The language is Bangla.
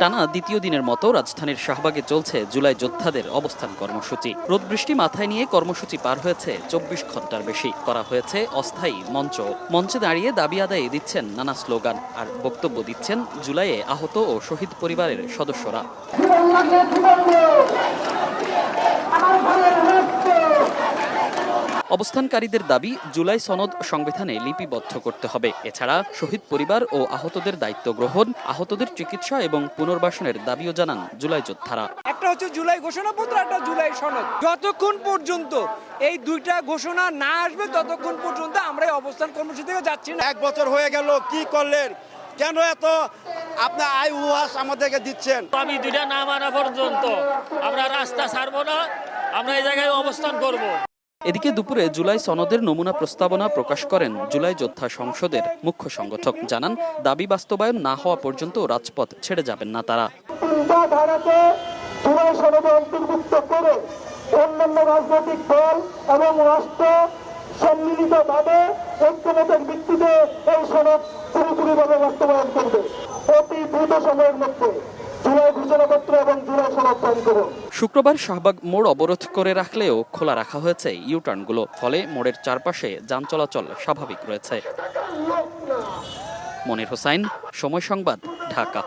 টানা দ্বিতীয় দিনের মতো রাজধানীর শাহবাগে চলছে জুলাই যোদ্ধাদের অবস্থান কর্মসূচি। রোদ বৃষ্টি মাথায় নিয়ে কর্মসূচি পার হয়েছে ২৪ ঘন্টার বেশি। করা হয়েছে অস্থায়ী মঞ্চে দাঁড়িয়ে দাবি আদায়ে দিচ্ছেন নানা স্লোগান আর বক্তব্য দিচ্ছেন জুলাইয়ে আহত ও শহীদ পরিবারের সদস্যরা। অবস্থানকারীদের দাবি, জুলাই সনদ সংবিধানে লিপিবদ্ধ করতে হবে। এছাড়া শহীদ পরিবার ও আহতদের দায়িত্ব গ্রহণ, আহতদের চিকিৎসা এবং পুনর্বাসনের দাবিও জানান জুলাই যোদ্ধারা। একটা হচ্ছে জুলাই ঘোষণাপত্র, একটা জুলাই সনদ। যতক্ষণ পর্যন্ত এই দুইটা ঘোষণা না আসবে ততক্ষণ পর্যন্ত আমরা এই অবস্থান কর্মসূচি থেকে যাচ্ছি না। 1 বছর হয়ে গেল, কি করলেন? কেন এত আপনার উহাস আমাদেরকে দিচ্ছেন? আমি দুইটা না মানা পর্যন্ত আমরা রাস্তা ছাড়বো না, আমরা এই জায়গায় অবস্থান করব। এদিকে দুপুরে জুলাই সনদের নমুনা প্রস্তাবনা প্রকাশ করেন জুলাই যোদ্ধা সংসদের মুখ্য সংগঠক। জানান, দাবি বাস্তবায়ন না হওয়া পর্যন্ত রাজপথ ছেড়ে যাবেন না তারা। জুলাই সনদে অন্তর্ভুক্ত করে অন্যান্য রাজনৈতিক দল এবং রাষ্ট্র সম্মিলিতভাবে ঐক্যমতের ভিত্তিতে এই সনদ পুরোপুরিভাবে বাস্তবায়ন করবে। অতি দ্রুত সময়ের মধ্যে জুলাই ঘোষণাপত্র এবং জুলাই সনদ জারি করুন। শুক্রবার শাহবাগ মোড় অবরোধ করে রাখলেও খোলা রাখা হয়েছে ইউটার্নগুলো। ফলে মোড়ের চারপাশে যান চলাচল স্বাভাবিক রয়েছে। মনির হোসাইন, সময় সংবাদ, ঢাকা।